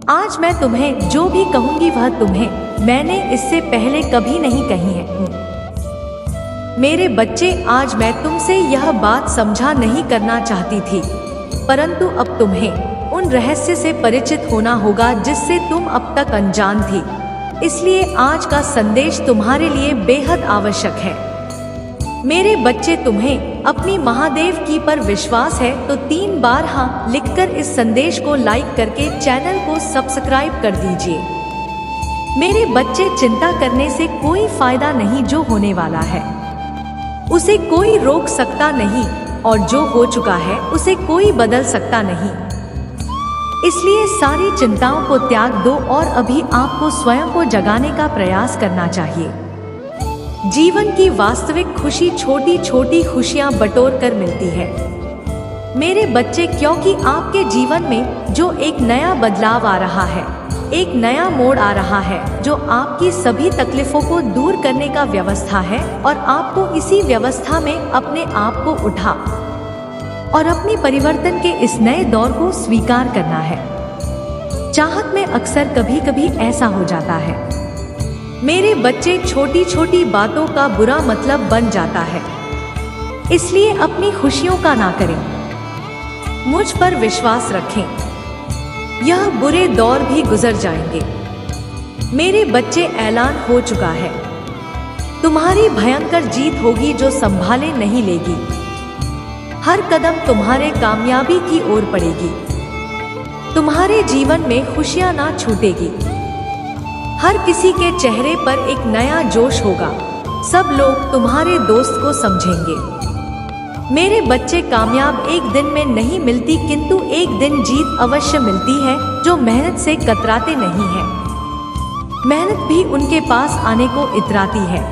आज मैं तुम्हें जो भी कहूंगी वह तुम्हें मैंने इससे पहले कभी नहीं कही है। मेरे बच्चे, आज मैं तुमसे यह बात समझा नहीं करना चाहती थी, परंतु अब तुम्हें उन रहस्य से परिचित होना होगा जिससे तुम अब तक अनजान थी। इसलिए आज का संदेश तुम्हारे लिए बेहद आवश्यक है। मेरे बच्चे, तुम्हें अपनी महादेव की पर विश्वास है तो 3 बार हाँ लिखकर इस संदेश को लाइक करके चैनल को सब्सक्राइब कर दीजिए। मेरे बच्चे, चिंता करने से कोई फायदा नहीं। जो होने वाला है उसे कोई रोक सकता नहीं और जो हो चुका है उसे कोई बदल सकता नहीं। इसलिए सारी चिंताओं को त्याग दो और अभी आपको स्वयं को जगाने का प्रयास करना चाहिए। जीवन की वास्तविक खुशी छोटी छोटी खुशियां बटोर कर मिलती है। मेरे बच्चे, क्योंकि आपके जीवन में जो एक नया बदलाव आ रहा है, एक नया मोड़ आ रहा है जो आपकी सभी तकलीफों को दूर करने का व्यवस्था है और आपको इसी व्यवस्था में अपने आप को उठा और अपनी परिवर्तन के इस नए दौर को स्वीकार करना है। चाहत में अक्सर कभी कभी ऐसा हो जाता है मेरे बच्चे, छोटी छोटी बातों का बुरा मतलब बन जाता है। इसलिए अपनी खुशियों का ना करें, मुझ पर विश्वास रखें। यह बुरे दौर भी गुजर जाएंगे। मेरे बच्चे, ऐलान हो चुका है, तुम्हारी भयंकर जीत होगी जो संभाले नहीं लेगी। हर कदम तुम्हारे कामयाबी की ओर पड़ेगी। तुम्हारे जीवन में खुशियां ना छूटेगी। हर किसी के चेहरे पर एक नया जोश होगा। सब लोग तुम्हारे दोस्त को समझेंगे। मेरे बच्चे, कामयाब एक दिन में नहीं मिलती, किंतु एक दिन जीत अवश्य मिलती है जो मेहनत से कतराते नहीं है। मेहनत भी उनके पास आने को इतराती है।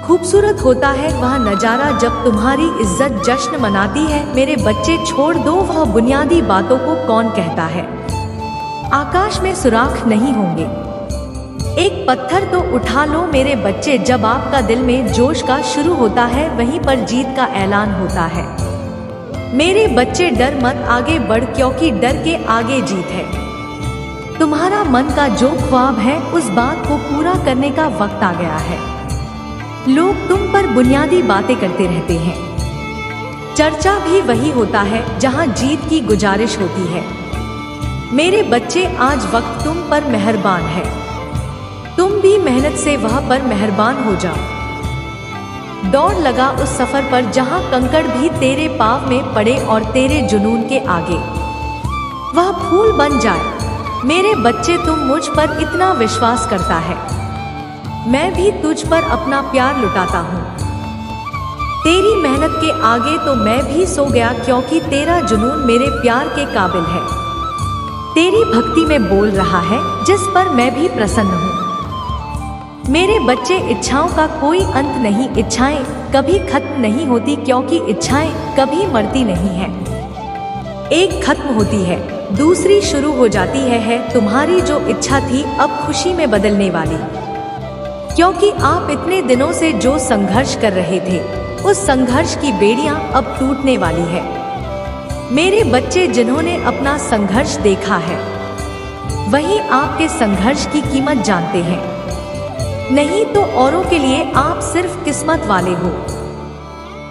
खूबसूरत होता है वह नजारा जब तुम्हारी इज्जत जश्न मनाती है। मेरे बच्चे, छोड़ दो वह बुनियादी बातों को। कौन कहता है आकाश में सुराख नहीं होंगे? एक पत्थर तो उठा लो। मेरे बच्चे, जब आपका दिल में जोश का शुरू होता है वहीं पर जीत का ऐलान होता है। मेरे बच्चे, डर मत, आगे बढ़, क्योंकि डर के आगे जीत है। तुम्हारा मन का जो ख्वाब है उस बात को पूरा करने का वक्त आ गया है। लोग तुम पर बुनियादी बातें करते रहते हैं। चर्चा भी वही होता है जहां जीत की गुजारिश होती है। मेरे बच्चे, आज वक्त तुम पर मेहरबान है। तुम भी मेहनत से वह पर मेहरबान हो जाओ। दौड़ लगा उस सफर पर जहां कंकड़ भी तेरे पाँव में पड़े और तेरे जुनून के आगे वह फूल बन जाए। मेरे बच्चे, तुम मुझ पर इतना विश्वास करता है, मैं भी तुझ पर अपना प्यार लुटाता हूँ। तेरी मेहनत के आगे तो मैं भी सो गया, क्योंकि तेरा जुनून मेरे प्यार के काबिल है। तेरी भक्ति में बोल रहा है जिस पर मैं भी प्रसन्न हूँ। मेरे बच्चे, इच्छाओं का कोई अंत नहीं। इच्छाएं कभी खत्म नहीं होती, क्योंकि इच्छाएं कभी मरती नहीं है। एक खत्म होती है, दूसरी शुरू हो जाती है। तुम्हारी जो इच्छा थी अब खुशी में बदलने वाली, क्योंकि आप इतने दिनों से जो संघर्ष कर रहे थे उस संघर्ष की बेड़ियां अब टूटने वाली है। मेरे बच्चे, जिन्होंने अपना संघर्ष देखा है वही आपके संघर्ष की कीमत जानते हैं। नहीं तो औरों के लिए आप सिर्फ किस्मत वाले हो।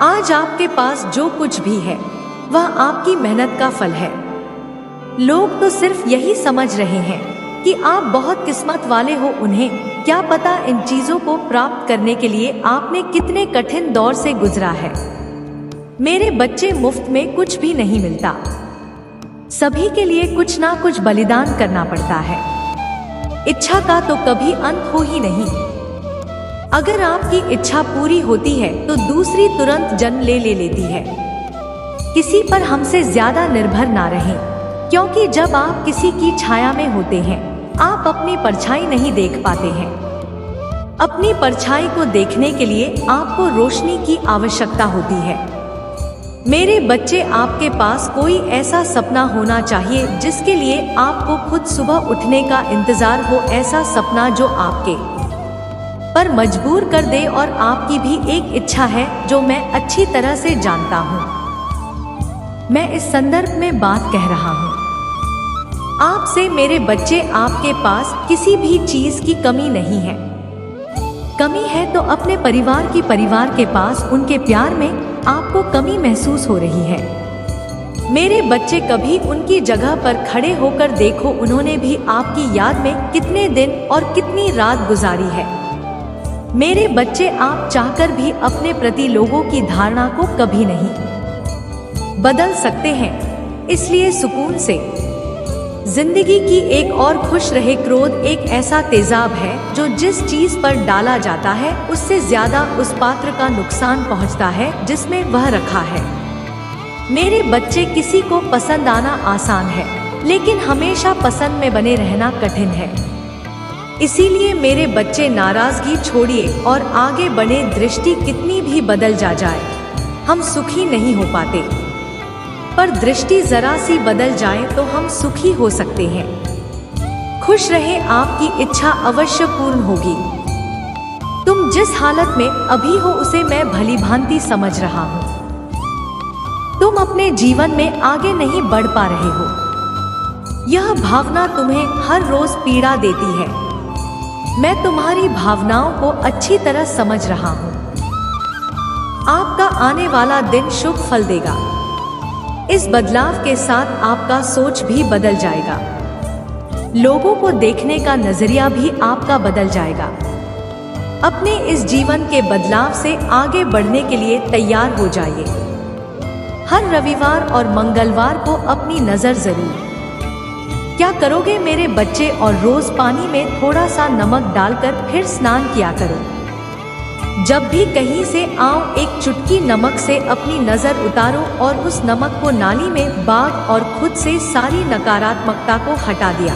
आज आपके पास जो कुछ भी है वह आपकी मेहनत का फल है। लोग तो सिर्फ यही समझ रहे हैं कि आप बहुत किस्मत वाले हो। उन्हें क्या पता इन चीजों को प्राप्त करने के लिए आपने कितने कठिन दौर से गुजरा है। मेरे बच्चे, मुफ्त में कुछ भी नहीं मिलता। सभी के लिए कुछ ना कुछ बलिदान करना पड़ता है। इच्छा का तो कभी अंत हो ही नहीं। अगर आपकी इच्छा पूरी होती है तो दूसरी तुरंत जन्म ले लेती है। किसी पर हमसे ज्यादा निर्भर ना रहें, क्योंकि जब आप किसी की छाया में होते हैं आप अपनी परछाई नहीं देख पाते हैं। अपनी परछाई को देखने के लिए आपको रोशनी की आवश्यकता होती है। मेरे बच्चे, आपके पास कोई ऐसा सपना होना चाहिए जिसके लिए आपको खुद सुबह उठने का इंतजार हो। ऐसा सपना जो आपके पर मजबूर कर दे। और आपकी भी एक इच्छा है जो मैं अच्छी तरह से जानता हूँ। मैं इस संदर्भ में बात कह रहा हूँ। आपसे मेरे बच्चे, आपके पास किसी भी चीज की कमी नहीं है। कमी है तो अपने परिवार के पास उनके प्यार में आपको कमी महसूस हो रही है। मेरे बच्चे, कभी उनकी जगह पर खड़े होकर देखो, उन्होंने भी आपकी याद में कितने दिन और कितनी रात गुजारी है। मेरे बच्चे, आप चाहकर भी अपने प्रति लोगों की धारणा को कभी नहीं बदल सकते हैं, इसलिए सुकून से जिंदगी की एक और खुश रहे। क्रोध एक ऐसा तेजाब है जो जिस चीज पर डाला जाता है उससे ज्यादा उस पात्र का नुकसान पहुंचता है जिसमें वह रखा है। मेरे बच्चे, किसी को पसंद आना आसान है, लेकिन हमेशा पसंद में बने रहना कठिन है। इसीलिए मेरे बच्चे, नाराजगी छोड़िए और आगे बढ़े। दृष्टि कितनी भी बदल जाए, हम सुखी नहीं हो पाते, पर दृष्टि जरा सी बदल जाए तो हम सुखी हो सकते हैं। खुश रहे, आपकी इच्छा अवश्य पूर्ण होगी। तुम जिस हालत में अभी हो उसे मैं भली भांति समझ रहा हूँ। तुम अपने जीवन में आगे नहीं बढ़ पा रहे हो। यह भावना तुम्हें हर रोज पीड़ा देती है। मैं तुम्हारी भावनाओं को अच्छी तरह समझ रहा हूँ। आपका आने वाला दिन शुभ फल देगा। इस बदलाव के साथ आपका सोच भी बदल जाएगा। लोगों को देखने का नजरिया भी आपका बदल जाएगा। अपने इस जीवन के बदलाव से आगे बढ़ने के लिए तैयार हो जाइए। हर रविवार और मंगलवार को अपनी नजर जरूर क्या करोगे मेरे बच्चे, और रोज पानी में थोड़ा सा नमक डालकर फिर स्नान किया करो। जब भी कहीं से आओ, एक चुटकी नमक से अपनी नजर उतारो और उस नमक को नाली में बाग और खुद से सारी नकारात्मकता को हटा दिया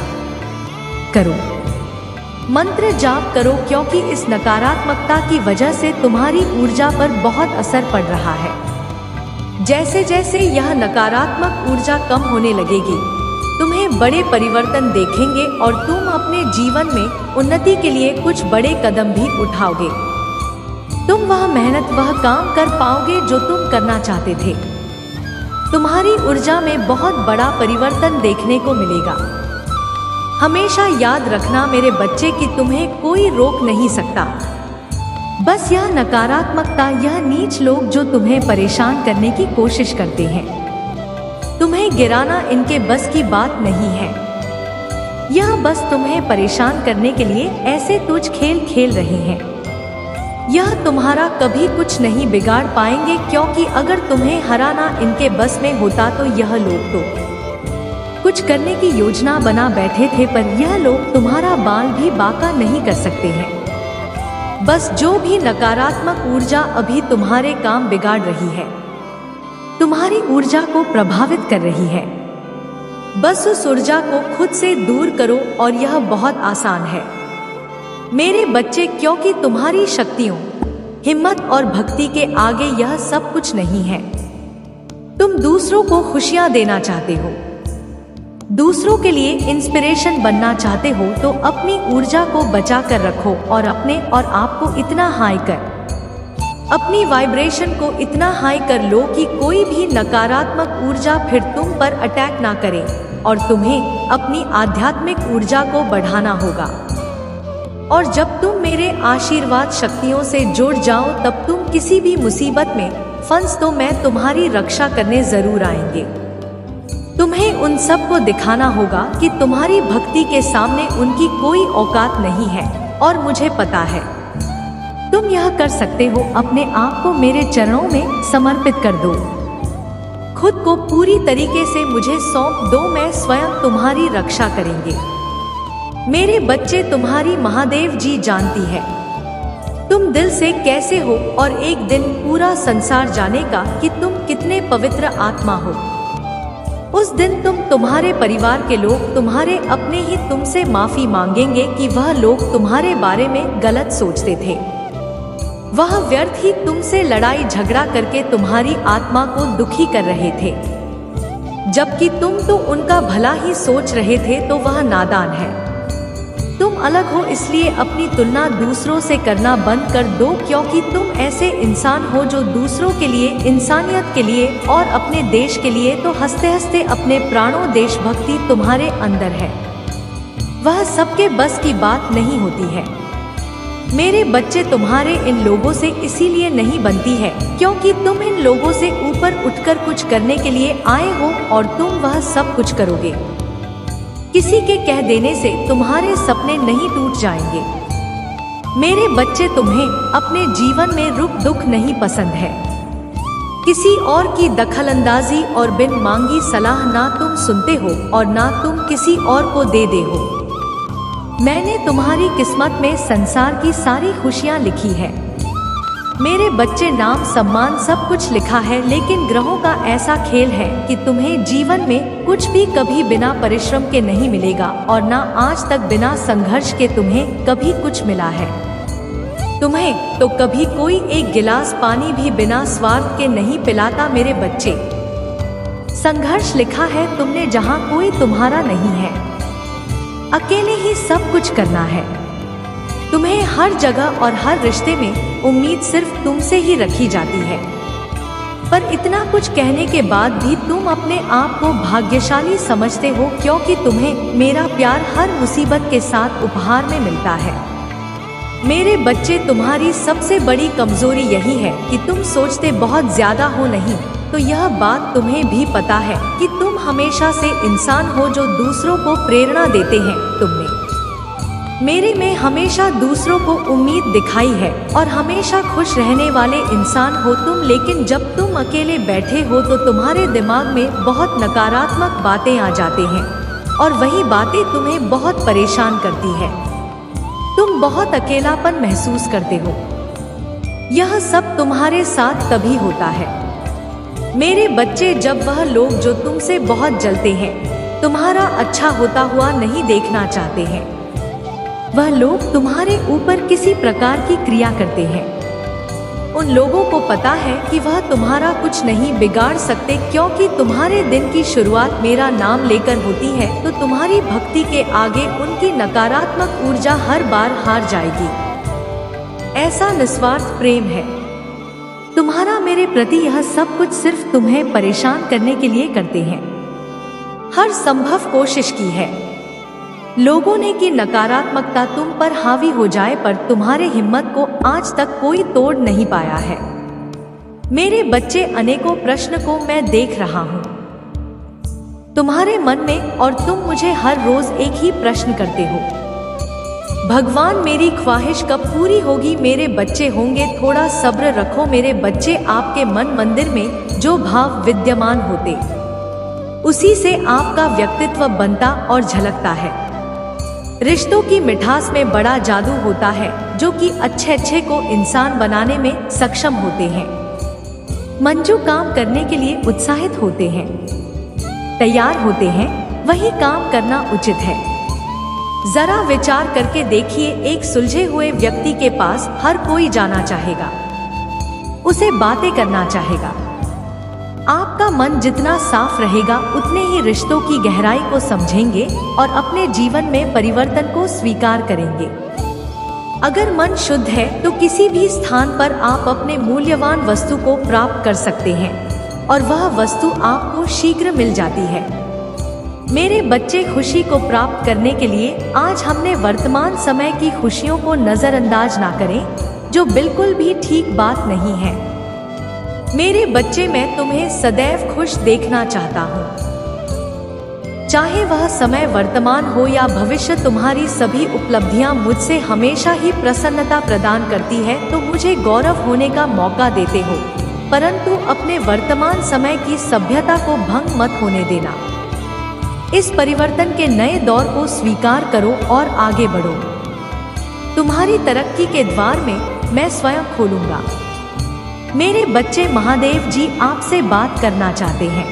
करो। मंत्र जाप करो, क्योंकि इस नकारात्मकता की वजह से तुम्हारी ऊर्जा पर बहुत असर पड़ रहा है। जैसे जैसे यह नकारात्मक ऊर्जा कम होने लगेगी, तुम्हें बड़े परिवर्तन देखेंगे और तुम अपने जीवन में उन्नति के लिए कुछ बड़े कदम भी उठाओगे। तुम वह मेहनत, वह काम कर पाओगे जो तुम करना चाहते थे। तुम्हारी ऊर्जा में बहुत बड़ा परिवर्तन देखने को मिलेगा। हमेशा याद रखना मेरे बच्चे कि तुम्हें कोई रोक नहीं सकता। बस यह नकारात्मकता, यह नीच लोग जो तुम्हें परेशान करने की कोशिश करते हैं, तुम्हें गिराना इनके बस की बात नहीं है। यह बस तुम्हें परेशान करने के लिए ऐसे तुच्छ खेल खेल रहे हैं। यह तुम्हारा कभी कुछ नहीं बिगाड़ पाएंगे, क्योंकि अगर तुम्हें हराना इनके बस में होता तो यह लोग तो कुछ करने की योजना बना बैठे थे, पर यह लोग तुम्हारा बाल भी बांका नहीं कर सकते हैं। बस जो भी नकारात्मक ऊर्जा अभी तुम्हारे काम बिगाड़ रही है, तुम्हारी ऊर्जा को प्रभावित कर रही है, बस उस ऊर्जा को खुद से दूर करो, और यह बहुत आसान है मेरे बच्चे, क्योंकि तुम्हारी शक्तियों, हिम्मत और भक्ति के आगे यह सब कुछ नहीं है। तुम दूसरों को खुशियां देना चाहते हो, दूसरों के लिए इंस्पिरेशन बनना चाहते हो, तो अपनी ऊर्जा को बचा कर रखो और अपने और आपको इतना हाई कर, अपनी वाइब्रेशन को इतना हाई कर लो कि कोई भी नकारात्मक ऊर्जा फिर तुम पर अटैक ना करे, और तुम्हें अपनी आध्यात्मिक ऊर्जा को बढ़ाना होगा। और जब तुम मेरे आशीर्वाद शक्तियों से जुड़ जाओ, तब तुम किसी भी मुसीबत में फंस तो मैं तुम्हारी रक्षा करने जरूर आएंगे। तुम्हें उन सब को दिखाना होगा कि तुम्हारी भक्ति के सामने उनकी कोई औकात नहीं है, और मुझे पता है तुम यह कर सकते हो। अपने आप को मेरे चरणों में समर्पित कर दो, खुद को पूरी तरीके से मुझे सौंप दो, मैं स्वयं तुम्हारी रक्षा करेंगे। मेरे बच्चे, तुम्हारी महादेव जी जानती है तुम दिल से कैसे हो, और एक दिन पूरा संसार जानेगा कि तुम कितने पवित्र आत्मा हो। उस दिन तुम्हारे परिवार के लोग, तुम्हारे अपने ही तुमसे माफी मांगेंगे कि वह लोग तुम्हारे बारे में गलत सोचते थे। वह व्यर्थ ही तुमसे लड़ाई झगड़ा करके तुम्हारी आत्मा को दुखी कर रहे थे, जबकि तुम तो उनका भला ही सोच रहे थे। तो वह नादान है। तुम अलग हो इसलिए अपनी तुलना दूसरों से करना बंद कर दो, क्योंकि तुम ऐसे इंसान हो जो दूसरों के लिए, इंसानियत के लिए और अपने देश के लिए तो हंसते हंसते अपने प्राणों, देशभक्ति तुम्हारे अंदर है। वह सबके बस की बात नहीं होती है। मेरे बच्चे, तुम्हारे इन लोगों से इसीलिए नहीं बनती है क्योंकि तुम इन लोगों से ऊपर उठकर कुछ करने के लिए आए हो और तुम वह सब कुछ करोगे। किसी के कह देने से तुम्हारे सपने नहीं टूट जाएंगे। मेरे बच्चे, तुम्हें अपने जीवन में दुख नहीं पसंद है। किसी और की दखलंदाजी और बिन मांगी सलाह ना तुम सुनते हो और ना तुम किसी और को दे हो। मैंने तुम्हारी किस्मत में संसार की सारी खुशियां लिखी है। मेरे बच्चे, नाम सम्मान सब कुछ लिखा है, लेकिन ग्रहों का ऐसा खेल है कि तुम्हें जीवन में कुछ भी कभी बिना परिश्रम के नहीं मिलेगा और ना आज तक बिना संघर्ष के तुम्हें कभी कुछ मिला है। तुम्हें तो कभी कोई एक गिलास पानी भी बिना स्वार्थ के नहीं पिलाता। मेरे बच्चे, संघर्ष लिखा है तुमने जहाँ कोई तुम्हारा नहीं है। अकेले ही सब कुछ करना है। तुम्हें हर जगह और हर रिश्ते में उम्मीद सिर्फ तुमसे ही रखी जाती है। पर इतना कुछ कहने के बाद भी तुम अपने आप को भाग्यशाली समझते हो क्योंकि तुम्हें मेरा प्यार हर मुसीबत के साथ उपहार में मिलता है। मेरे बच्चे, तुम्हारी सबसे बड़ी कमजोरी यही है कि तुम सोचते बहुत ज्यादा हो। नहीं तो यह बात तुम्हें भी पता है कि तुम हमेशा से इंसान हो जो दूसरों को प्रेरणा देते हैं। तुमने मेरे में हमेशा दूसरों को उम्मीद दिखाई है और हमेशा खुश रहने वाले इंसान हो तुम। लेकिन जब तुम अकेले बैठे हो तो तुम्हारे दिमाग में बहुत नकारात्मक बातें आ जाते हैं और वही बातें तुम्हें बहुत परेशान करती है। तुम बहुत अकेलापन महसूस करते हो। यह सब तुम्हारे साथ तभी होता है। मेरे बच्चे, जब वह लोग जो तुमसे बहुत जलते हैं, तुम्हारा अच्छा होता हुआ नहीं देखना चाहते हैं, वह लोग तुम्हारे ऊपर किसी प्रकार की क्रिया करते हैं, उन लोगों को पता है कि वह तुम्हारा कुछ नहीं बिगाड़ सकते क्योंकि तुम्हारे दिन की शुरुआत मेरा नाम लेकर होती है, तो तुम्हारी भक्ति के आगे उनकी नकारात्मक ऊर्जा हर बार हार जाएगी। ऐसा निस्वार्थ प्रेम है तुम्हारा मेरे प्रति। यह सब कुछ सिर्फ तुम्हें परेशान करने के लिए करते हैं। हर संभव कोशिश की है लोगों ने कि नकारात्मकता तुम पर हावी हो जाए, पर तुम्हारे हिम्मत को आज तक कोई तोड़ नहीं पाया है। मेरे बच्चे, अनेकों प्रश्न को मैं देख रहा हूँ तुम्हारे मन में और तुम मुझे हर रोज एक ही प्रश्न करते हो, भगवान मेरी ख्वाहिश कब पूरी होगी। मेरे बच्चे होंगे, थोड़ा सब्र रखो। मेरे बच्चे, आपके मन मंदिर में जो भाव विद्यमान होते उसी से आपका व्यक्तित्व बनता और झलकता है। रिश्तों की मिठास में बड़ा जादू होता है जो कि अच्छे को इंसान बनाने में सक्षम होते हैं। मंजू काम करने के लिए उत्साहित होते हैं, तैयार होते हैं, वही काम करना उचित है। जरा विचार करके देखिए, एक सुलझे हुए व्यक्ति के पास हर कोई जाना चाहेगा, उसे बातें करना चाहेगा। आपका मन जितना साफ रहेगा उतने ही रिश्तों की गहराई को समझेंगे और अपने जीवन में परिवर्तन को स्वीकार करेंगे। अगर मन शुद्ध है तो किसी भी स्थान पर आप अपने मूल्यवान वस्तु को प्राप्त कर सकते हैं और वह वस्तु आपको शीघ्र मिल जाती है। मेरे बच्चे, खुशी को प्राप्त करने के लिए आज हमने वर्तमान समय की खुशियों को नजरअंदाज ना करें, जो बिल्कुल भी ठीक बात नहीं है। मेरे बच्चे, मैं तुम्हें सदैव खुश देखना चाहता हूँ। चाहे वह समय वर्तमान हो या भविष्य, तुम्हारी सभी उपलब्धियां मुझसे हमेशा ही प्रसन्नता प्रदान करती है, तो मुझे गौरव होने का मौका देते हो। परंतु अपने वर्तमान समय की सभ्यता को भंग मत होने देना। इस परिवर्तन के नए दौर को स्वीकार करो और आगे बढ़ो। तुम्हारी तरक्की के द्वार में मैं स्वयं खोलूंगा। मेरे बच्चे, महादेव जी आपसे बात करना चाहते हैं।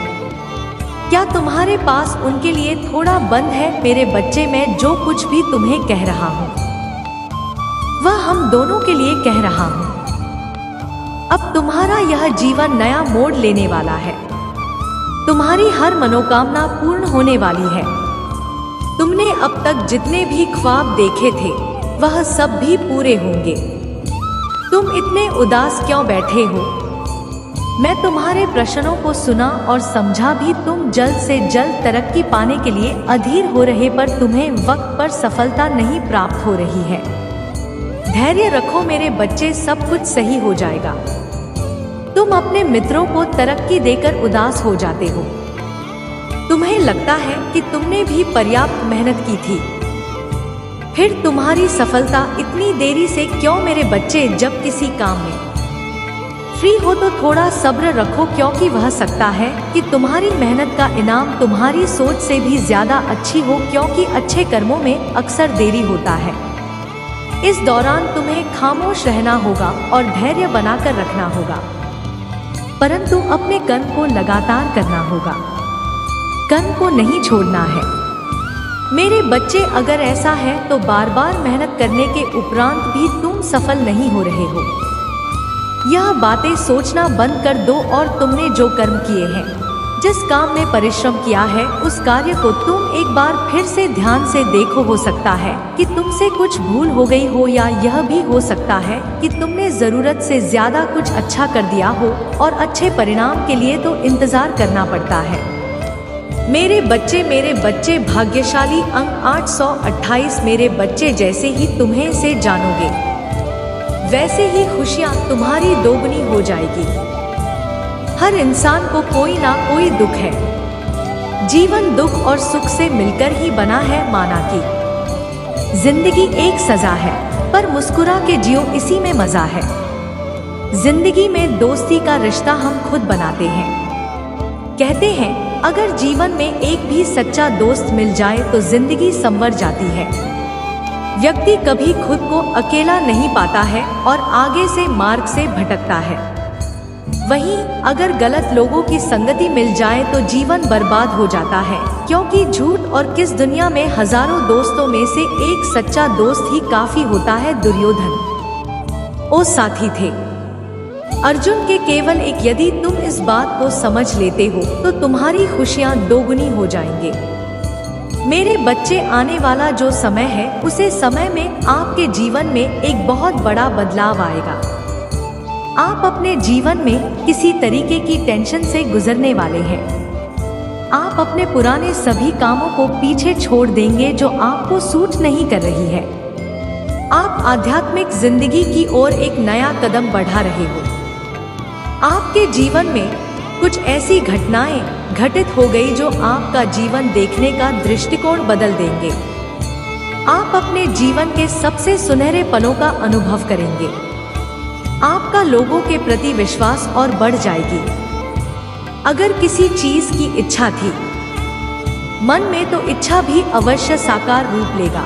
क्या तुम्हारे पास उनके लिए थोड़ा बंद है? मेरे बच्चे, मैं जो कुछ भी तुम्हें कह रहा हूँ वह हम दोनों के लिए कह रहा हूँ। अब तुम्हारा यह जीवन नया मोड़ लेने वाला है। तुम्हारी हर मनोकामना पूर्ण होने वाली है। तुमने अब तक जितने भी ख्वाब देखे थे वह सब भी पूरे होंगे। तुम इतने उदास क्यों बैठे हो? मैं तुम्हारे प्रश्नों को सुना और समझा भी। तुम जल्द से जल्द तरक्की पाने के लिए अधीर हो रहे, पर तुम्हें वक्त पर सफलता नहीं प्राप्त हो रही है। धैर्य रखो मेरे बच्चे, सब कुछ सही हो जाएगा। तुम अपने मित्रों को तरक्की देकर उदास हो जाते हो। तुम्हें लगता है कि तुमने भी पर्याप्त मेहनत की थी, फिर तुम्हारी सफलता इतनी देरी से क्यों मेरे बच्चे? जब किसी काम में फ्री हो तो थोड़ा सब्र रखो, क्योंकि वह सकता है कि तुम्हारी मेहनत का इनाम तुम्हारी सोच से भी ज्यादा अच्छी हो, क्योंकि अच्छे कर्मों में अक्सर देरी होता है। इस दौरान तुम्हें खामोश रहना होगा और धैर्य बनाकर रखना होगा, परंतु अपने कर्म को लगातार करना होगा, कर्म को नहीं छोड़ना है। मेरे बच्चे, अगर ऐसा है तो बार बार मेहनत करने के उपरांत भी तुम सफल नहीं हो रहे हो। यह बातें सोचना बंद कर दो और तुमने जो कर्म किए हैं, जिस काम में परिश्रम किया है, उस कार्य को तुम एक बार फिर से ध्यान से देखो। हो सकता है कि तुमसे कुछ भूल हो गई हो, या यह भी हो सकता है कि तुमने जरूरत से ज्यादा कुछ अच्छा कर दिया हो और अच्छे परिणाम के लिए तो इंतजार करना पड़ता है। मेरे बच्चे भाग्यशाली अंक 828। मेरे बच्चे, जैसे ही तुम्हें से जानोगे वैसे ही खुशियां तुम्हारी दोगुनी हो जाएगी। हर इंसान को कोई ना कोई दुख है। जीवन दुख और सुख से मिलकर ही बना है। माना कि जिंदगी एक सजा है, पर मुस्कुरा के जियो, इसी में मजा है। जिंदगी में दोस्ती का रिश्ता हम खुद बनाते हैं। कहते हैं अगर जीवन में एक भी सच्चा दोस्त मिल जाए तो जिंदगी संवर जाती है। व्यक्ति कभी खुद को अकेला नहीं पाता है और आगे से मार्ग से भटकता है। वहीं अगर गलत लोगों की संगति मिल जाए तो जीवन बर्बाद हो जाता है, क्योंकि झूठ और किस दुनिया में हजारों दोस्तों में से एक सच्चा दोस्त ही काफी होता है। दुर्योधन ओ साथी थे अर्जुन के केवल एक। यदि तुम इस बात को समझ लेते हो तो तुम्हारी खुशियां दोगुनी हो जाएंगे। मेरे बच्चे, आने वाला जो समय है उसे समय में आपके जीवन में एक बहुत बड़ा बदलाव आएगा। आप अपने जीवन में किसी तरीके की टेंशन से गुजरने वाले हैं। आप अपने पुराने सभी कामों को पीछे छोड़ देंगे जो आपको सूट नहीं कर रही है। आप आध्यात्मिक जिंदगी की ओर एक नया कदम बढ़ा रहे हो। आपके जीवन में कुछ ऐसी घटनाएं घटित हो गई जो आपका जीवन देखने का दृष्टिकोण बदल देंगे। आप अपने जीवन के सबसे सुनहरे पलों का अनुभव करेंगे। आपका लोगों के प्रति विश्वास और बढ़ जाएगी। अगर किसी चीज की इच्छा थी मन में, तो इच्छा भी अवश्य साकार रूप लेगा।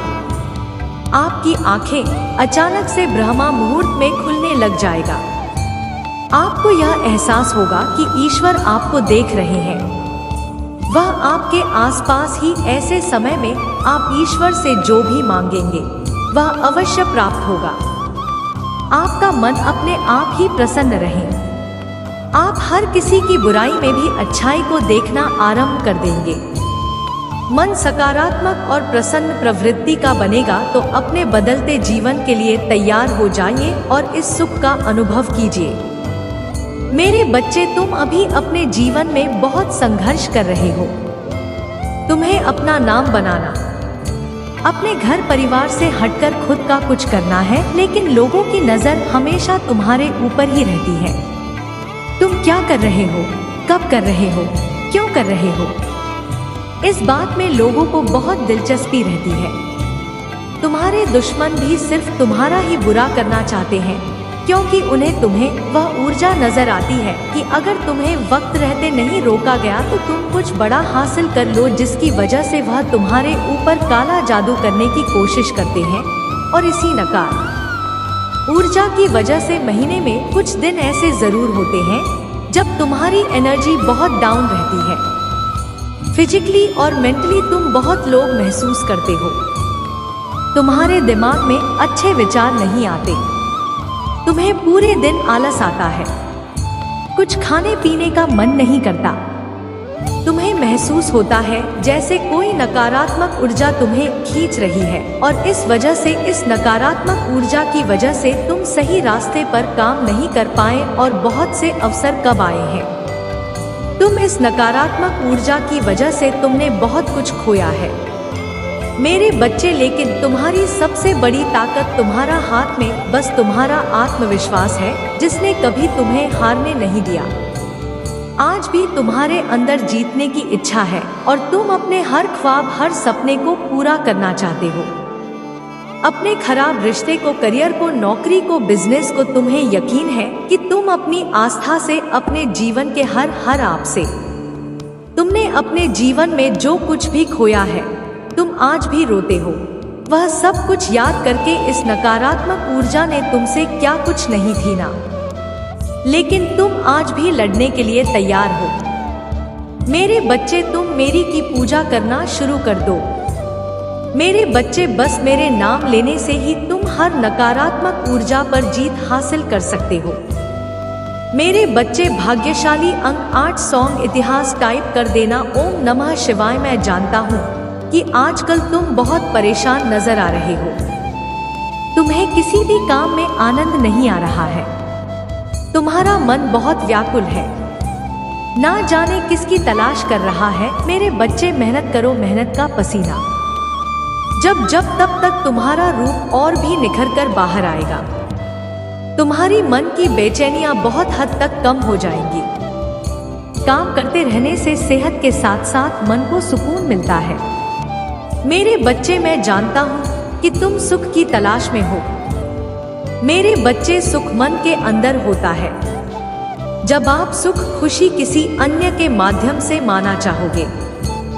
आपकी आंखें अचानक से ब्रह्मा मुहूर्त में खुलने लग जाएगा। आपको यह एहसास होगा कि ईश्वर आपको देख रहे हैं। वह आपके आसपास ही। ऐसे समय में आप ईश्वर से जो भी मांगेंगे वह अवश्य प्राप्त होगा। आपका मन अपने आप ही प्रसन्न रहे। आप हर किसी की बुराई में भी अच्छाई को देखना आरंभ कर देंगे। मन सकारात्मक और प्रसन्न प्रवृत्ति का बनेगा तो अपने बदलते जीवन के लिए तैयार हो जाइए और इस सुख का अनुभव कीजिए। मेरे बच्चे, तुम अभी अपने जीवन में बहुत संघर्ष कर रहे हो। तुम्हें अपना नाम बनाना, अपने घर परिवार से हटकर खुद का कुछ करना है, लेकिन लोगों की नजर हमेशा तुम्हारे ऊपर ही रहती है। तुम क्या कर रहे हो, कब कर रहे हो, क्यों कर रहे हो, इस बात में लोगों को बहुत दिलचस्पी रहती है। तुम्हारे दुश्मन भी सिर्फ तुम्हारा ही बुरा करना चाहते हैं, क्योंकि उन्हें तुम्हें वह ऊर्जा नजर आती है कि अगर तुम्हें वक्त रहते नहीं रोका गया तो तुम कुछ बड़ा हासिल कर लो, जिसकी वजह से वह तुम्हारे ऊपर काला जादू करने की कोशिश करते हैं। और इसी नकार ऊर्जा की वजह से महीने में कुछ दिन ऐसे जरूर होते हैं जब तुम्हारी एनर्जी बहुत डाउन रहती है। फिजिकली और मेंटली तुम बहुत लो महसूस करते हो। तुम्हारे दिमाग में अच्छे विचार नहीं आते। तुम्हें पूरे दिन आलस आता है। कुछ खाने पीने का मन नहीं करता। तुम्हें महसूस होता है जैसे कोई नकारात्मक ऊर्जा तुम्हें खींच रही है और इस वजह से, इस नकारात्मक ऊर्जा की वजह से तुम सही रास्ते पर काम नहीं कर पाए और बहुत से अवसर कब आए हैं। तुम इस नकारात्मक ऊर्जा की वजह से तुमने बहुत कुछ खोया है मेरे बच्चे, लेकिन तुम्हारी सबसे बड़ी ताकत तुम्हारा हाथ में बस तुम्हारा आत्मविश्वास है, जिसने कभी तुम्हें हारने नहीं दिया। आज भी तुम्हारे अंदर जीतने की इच्छा है और तुम अपने हर ख्वाब, हर सपने को पूरा करना चाहते हो। अपने खराब रिश्ते को, करियर को, नौकरी को, बिजनेस को, तुम्हें यकीन है कि तुम अपनी आस्था से, अपने जीवन के हर आप से, तुमने अपने जीवन में जो कुछ भी खोया है, तुम आज भी रोते हो। वह सब कुछ याद करके इस नकारात्मक ऊर्जा ने तुमसे क्या कुछ नहीं थी ना, लेकिन तुम आज भी लड़ने के लिए तैयार हो। मेरे बच्चे, तुम मेरी की पूजा करना शुरू कर दो। मेरे बच्चे, बस मेरे नाम लेने से ही तुम हर नकारात्मक ऊर्जा पर जीत हासिल कर सकते हो। मेरे बच्चे, भाग्यशाली अंक 8 सॉन्ग इतिहास टाइप कर देना। ओम नमः शिवाय। मैं जानता हूँ कि आजकल तुम बहुत परेशान नजर आ रहे हो। तुम्हें किसी भी काम में आनंद नहीं आ रहा है। तुम्हारा मन बहुत व्याकुल है, ना जाने किसकी तलाश कर रहा है। मेरे बच्चे, मेहनत करो, मेहनत का पसीना जब तब तक तुम्हारा रूप और भी निखर कर बाहर आएगा। तुम्हारी मन की बेचैनियां बहुत हद तक कम हो जाएंगी। काम करते रहने से सेहत के साथ साथ मन को सुकून मिलता है। मेरे बच्चे, मैं जानता हूँ कि तुम सुख की तलाश में हो। मेरे बच्चे, सुख मन के अंदर होता है। जब आप सुख, खुशी किसी अन्य के माध्यम से माना चाहोगे,